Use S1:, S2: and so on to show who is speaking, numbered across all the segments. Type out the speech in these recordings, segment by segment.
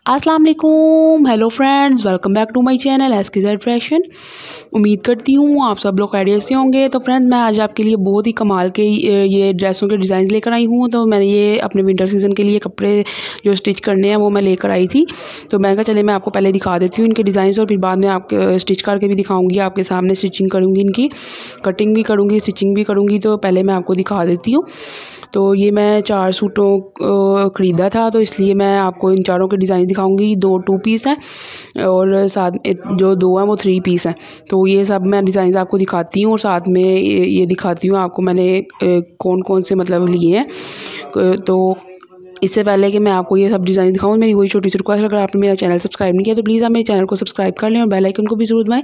S1: अस्सलाम वालेकुम, hello friends, welcome back to my channel SKZ fashion. उम्मीद करती हूँ आप सब लोग खैरियत से होंगे। तो फ्रेंड्स, मैं आज आपके लिए बहुत ही कमाल के ये ड्रेसों के डिज़ाइन लेकर आई हूँ। तो मैंने ये अपने विंटर सीज़न के लिए कपड़े जो स्टिच करने हैं वो मैं लेकर आई थी। तो मैंने कहा चले मैं आपको पहले दिखा देती हूँ इनके डिज़ाइन और फिर बाद में आपके स्टिच करके भी दिखाऊँगी, आपके सामने स्टिचिंग करूँगी, इनकी कटिंग भी करूँगी, स्टिचिंग भी करूँगी। तो पहले मैं आपको दिखा देती हूँ। तो ये मैं 4 सूटों ख़रीदा था, तो इसलिए मैं आपको इन चारों के डिज़ाइन दिखाऊंगी। 2 2 पीस हैं और साथ जो 2 हैं वो 3 पीस हैं। तो ये सब मैं डिज़ाइन आपको दिखाती हूँ और साथ में ये दिखाती हूँ आपको मैंने कौन कौन से मतलब लिए हैं। तो इससे पहले कि मैं आपको ये सब डिज़ाइन दिखाऊँ, मेरी वही छोटी सी रिक्वेस्ट, अगर आपने मेरा चैनल सब्सक्राइब नहीं किया तो प्लीज़ आप मेरे चैनल को सब्सक्राइब कर लें और बेल आइकन को भी ज़रूर दबाएं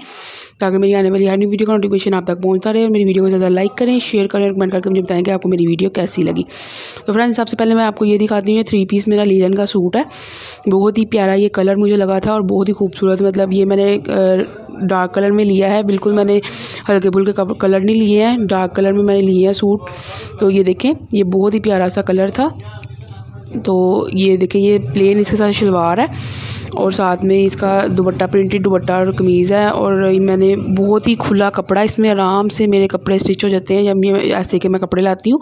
S1: ताकि मेरी आने वाली हर नई वीडियो का नोटिफिकेशन आप तक पहुंचता रहे। और मेरी वीडियो को ज़्यादा लाइक करें, शेयर करें और कमेंट करके मुझे बताएं कि आपको मेरी वीडियो कैसी लगी। तो फ्रेंड्स, सबसे पहले मैं आपको ये दिखाती हूँ। ये 3 पीस मेरा लीलन का सूट है। बहुत ही प्यारा ये कलर मुझे लगा था और बहुत ही खूबसूरत, मतलब ये मैंने डार्क कलर में लिया है। बिल्कुल मैंने हल्के फुल्के कलर नहीं लिए हैं, डार्क कलर में मैंने लिए हैं सूट। तो ये देखें, ये बहुत ही प्यारा सा कलर था। तो ये देखें, ये प्लेन इसके साथ शलवार है और साथ में इसका दुपट्टा, प्रिंटेड दुपट्टा और कमीज़ है। और मैंने बहुत ही खुला कपड़ा, इसमें आराम से मेरे कपड़े स्टिच हो जाते हैं। जब ये ऐसे के मैं कपड़े लाती हूँ,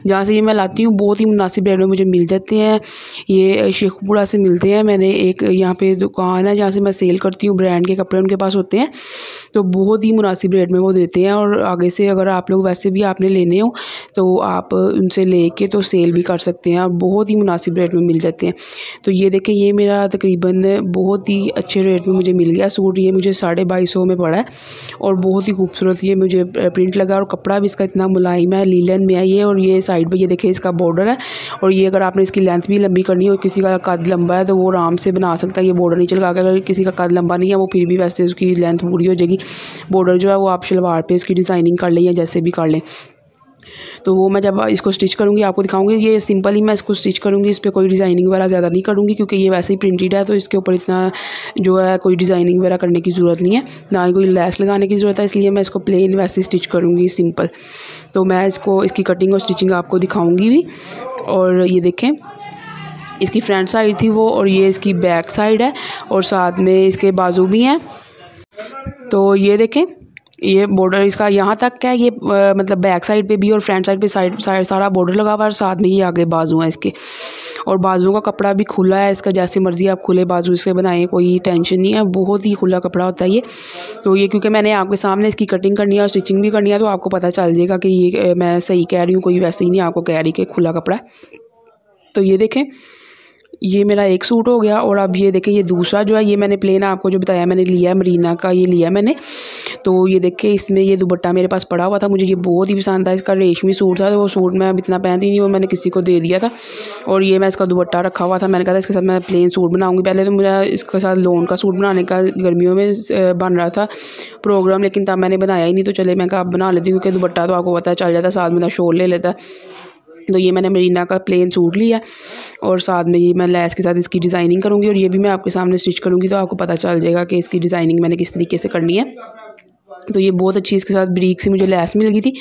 S1: जहाँ से ये मैं लाती हूँ बहुत ही मुनासिब रेट में मुझे मिल जाते हैं। ये शेखपुरा से मिलते हैं। मैंने एक यहाँ पे दुकान है जहाँ से मैं सेल करती हूँ, ब्रांड के कपड़े उनके पास होते हैं, तो बहुत ही मुनासिब रेट में वो देते हैं। और आगे से अगर आप लोग वैसे भी आपने लेने हो तो आप उनसे लेके तो सेल भी कर सकते हैं और बहुत ही मुनासिब रेट में मिल जाते हैं। तो ये देखें, ये मेरा तकरीबन बहुत ही अच्छे रेट में मुझे मिल गया सूट। ये मुझे 250 में पड़ा है और बहुत ही खूबसूरत ये मुझे प्रिंट लगा और कपड़ा भी इसका इतना मुलायम है, लीलन में है ये। और ये साइड पे ये देखें इसका बॉर्डर है। और ये अगर आपने इसकी लेंथ भी लंबी करनी हो, किसी का कद लंबा है तो वो आराम से बना सकता है। ये बॉर्डर नीचे लगा के, अगर किसी का कद लंबा नहीं है वो फिर भी वैसे उसकी लेंथ पूरी हो जाएगी। बॉर्डर जो है वो आप शलवार पे इसकी डिज़ाइनिंग कर लें या जैसे भी कर लें। तो वो मैं जब इसको स्टिच करूँगी आपको दिखाऊंगी। ये सिंपल ही मैं इसको स्टिच करूँगी, इस पर कोई डिज़ाइनिंग वगैरह ज़्यादा नहीं करूँगी क्योंकि ये वैसे ही प्रिंटेड है। तो इसके ऊपर इतना जो है कोई डिज़ाइनिंग वगैरह करने की ज़रूरत नहीं है, ना ही कोई लेस लगाने की ज़रूरत है, इसलिए मैं इसको प्लेन वैसे स्टिच करूँगी, सिंपल। तो मैं इसकी कटिंग और स्टिचिंग आपको दिखाऊँगी भी। और ये देखें, इसकी फ्रंट साइड थी वो और ये इसकी बैक साइड है और साथ में इसके बाजू भी हैं। तो ये देखें, ये बॉर्डर इसका यहाँ तक है, ये मतलब बैक साइड पे भी और फ्रंट साइड पे साइड सारा बॉर्डर लगा हुआ है। और साथ में ये आगे बाजू हैं इसके, और बाजुओं का कपड़ा भी खुला है इसका, जैसे मर्ज़ी आप खुले बाजू इसके बनाएं, कोई टेंशन नहीं है। बहुत ही खुला कपड़ा होता है ये। तो ये क्योंकि मैंने आपके सामने इसकी कटिंग करनी है और स्टिचिंग भी करनी है तो आपको पता चल जाएगा कि ये मैं सही कह रही हूँ, कोई वैसे ही नहीं आपको कह रही कि खुला कपड़ा है। तो ये देखें, ये मेरा एक सूट हो गया। और अब ये देखें, ये दूसरा जो है ये मैंने प्लेन आपको जो बताया मैंने लिया है, मरीना का ये लिया मैंने। तो ये देखें, इसमें ये दुपट्टा मेरे पास पड़ा हुआ था, मुझे ये बहुत ही पसंद था। इसका रेशमी सूट था, तो वो सूट मैं अब इतना पहनती नहीं, वो मैंने किसी को दे दिया था। और ये मैं इसका दुपट्टा रखा हुआ था, मैंने कहा था इसके साथ मैं प्लेन सूट बनाऊँगी। पहले तो मेरा इसके साथ लोन का सूट बनाने का गर्मियों में बन रहा था प्रोग्राम, लेकिन तब मैंने बनाया ही नहीं। तो चले मैं कहा अब बना लेती हूँ क्योंकि दुपट्टा तो आपको पता चल जाता, साथ में शॉल ले लेता। तो ये मैंने मरीना का प्लेन सूट लिया और साथ में ये मैं लेस के साथ इसकी डिज़ाइनिंग करूँगी और ये भी मैं आपके सामने स्टिच करूँगी, तो आपको पता चल जाएगा कि इसकी डिज़ाइनिंग मैंने किस तरीके से करनी है। तो ये बहुत अच्छी इसके साथ ब्रीक से मुझे लेस मिल गई थी,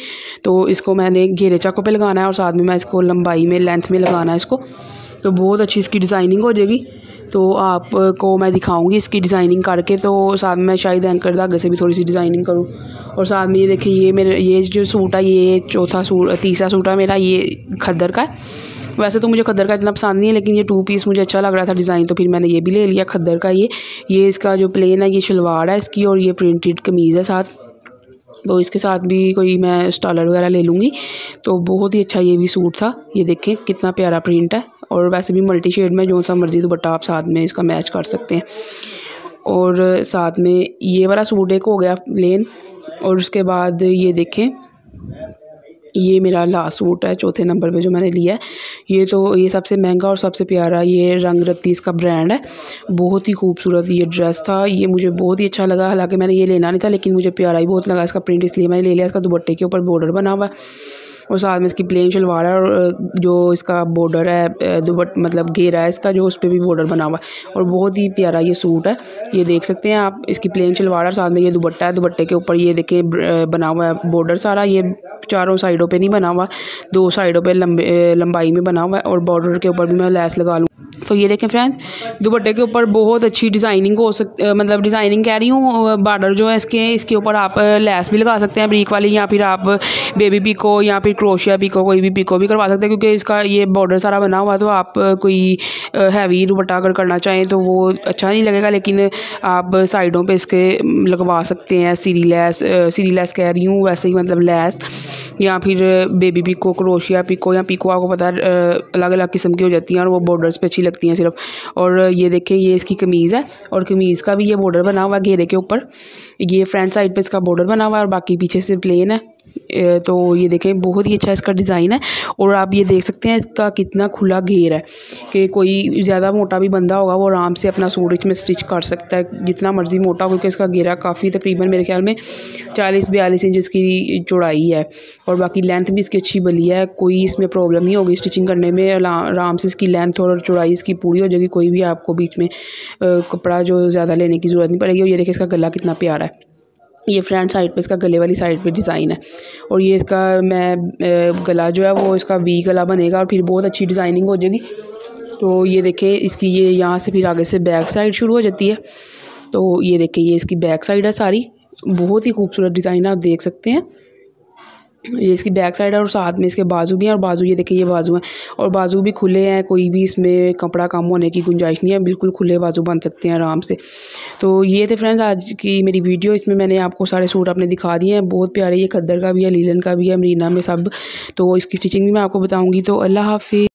S1: तो इसको मैंने घेरे चाकों पे लगाना है और साथ में मैं इसको लंबाई में, लेंथ में लगाना है इसको। तो बहुत अच्छी इसकी डिज़ाइनिंग हो जाएगी। तो आपको मैं दिखाऊंगी इसकी डिज़ाइनिंग करके। तो साथ में शायद एंकर धागे से भी थोड़ी सी डिज़ाइनिंग करूँ। और साथ में ये देखिए, ये मेरे ये जो सूट है ये तीसरा सूट है मेरा, ये खद्दर का है। वैसे तो मुझे खद्दर का इतना पसंद नहीं है, लेकिन ये 2 पीस मुझे अच्छा लग रहा था डिज़ाइन, तो फिर मैंने ये भी ले लिया खद्दर का। ये इसका जो प्लेन है ये शलवार है इसकी और ये प्रिंटेड कमीज़ है साथ। तो इसके साथ भी कोई मैं स्टालर वगैरह ले लूँगी। तो बहुत ही अच्छा ये भी सूट था। ये देखें कितना प्यारा प्रिंट है और वैसे भी मल्टी शेड में जो सा मर्ज़ी दुपट्टा आप साथ में इसका मैच कर सकते हैं। और साथ में ये वाला सूट एक हो गया प्लेन। और उसके बाद ये देखें, ये मेरा लास्ट सूट है चौथे नंबर पे जो मैंने लिया है। ये सबसे महंगा और सबसे प्यारा, ये रंग रत्ती इसका ब्रांड है। बहुत ही खूबसूरत ये ड्रेस था, ये मुझे बहुत ही अच्छा लगा। हालांकि मैंने ये लेना नहीं था, लेकिन मुझे प्यारा ही बहुत लगा इसका प्रिंट, इसलिए मैंने ले लिया। इसका दुपट्टे के ऊपर बॉर्डर बना हुआ है और साथ में इसकी प्लेन शलवार है और जो इसका बॉर्डर है मतलब घेरा है इसका, जो उस पर भी बॉर्डर बना हुआ है। और बहुत ही प्यारा ये सूट है, ये देख सकते हैं आप। इसकी प्लेन शलवार है, साथ में ये दुपट्टा है, दुपट्टे के ऊपर ये देखें बना हुआ है बॉर्डर सारा। ये चारों साइडों पे नहीं बना हुआ, 2 साइडों पे लंबाई में बना हुआ है। और बॉर्डर के ऊपर भी मैं लेस लगा लूँ। तो ये देखें फ्रेंड्स, दुपट्टे के ऊपर बहुत अच्छी डिज़ाइनिंग हो मतलब डिज़ाइनिंग कह रही हूँ, बॉर्डर जो है इसके ऊपर आप लेस भी लगा सकते हैं ब्रीक वाली, या फिर आप बेबी पिको या फिर क्रोशिया पिको, कोई भी पिको भी करवा सकते हैं, क्योंकि इसका ये बॉर्डर सारा बना हुआ। तो आप कोई हैवी दुपट्टा अगर करना चाहें तो वो अच्छा नहीं लगेगा, लेकिन आप साइडों पे इसके लगवा सकते हैं सीरी लेस कह रही हूँ, वैसे ही मतलब लेस, या फिर बेबी पिको, क्रोशिया पिको, या पिको आपको पता है अलग अलग किस्म की हो जाती हैं और वो बॉर्डर्स पे अच्छी लगती हैं सिर्फ। और ये देखिए ये इसकी कमीज़ है, और कमीज़ का भी ये बॉर्डर बना हुआ है घेरे के ऊपर, ये फ्रंट साइड पे इसका बॉर्डर बना हुआ है और बाकी पीछे से प्लेन है। तो ये देखें बहुत ही अच्छा इसका डिज़ाइन है, और आप ये देख सकते हैं इसका कितना खुला घेर है कि कोई ज़्यादा मोटा भी बंदा होगा वो आराम से अपना सूट इसमें स्टिच कर सकता है, जितना मर्ज़ी मोटा, क्योंकि इसका घेरा काफ़ी तकरीबन मेरे ख्याल में 40-42 इंच इसकी चौड़ाई है, और बाकी लेंथ भी इसकी अच्छी बली है, कोई इसमें प्रॉब्लम नहीं होगी स्टिचिंग करने में। आराम से इसकी लेंथ और चौड़ाई इसकी पूरी हो जाएगी, कोई भी आपको बीच में कपड़ा जो ज़्यादा लेने की ज़रूरत नहीं पड़ेगी। और ये देखिए इसका गला कितना प्यारा है, ये फ्रंट साइड पे इसका गले वाली साइड पे डिज़ाइन है, और ये इसका गला जो है वो इसका वी गला बनेगा और फिर बहुत अच्छी डिज़ाइनिंग हो जाएगी। तो ये देखें इसकी ये यहाँ से फिर आगे से बैक साइड शुरू हो जाती है। तो ये देखें ये इसकी बैक साइड है सारी, बहुत ही खूबसूरत डिज़ाइन है, आप देख सकते हैं ये इसकी बैक साइड है, और साथ में इसके बाजू भी हैं, और बाजू ये देखिए ये बाजू हैं, और बाजू भी खुले हैं, कोई भी इसमें कपड़ा कम होने की गुंजाइश नहीं है, बिल्कुल खुले बाजू बन सकते हैं आराम से। तो ये थे फ्रेंड्स आज की मेरी वीडियो, इसमें मैंने आपको सारे सूट अपने दिखा दिए हैं, बहुत प्यारे, ये खद्दर का भी है, लीलन का भी है, मरीना में सब। तो इसकी स्टिचिंग भी मैं आपको बताऊँगी। तो अल्लाह हाफिज़।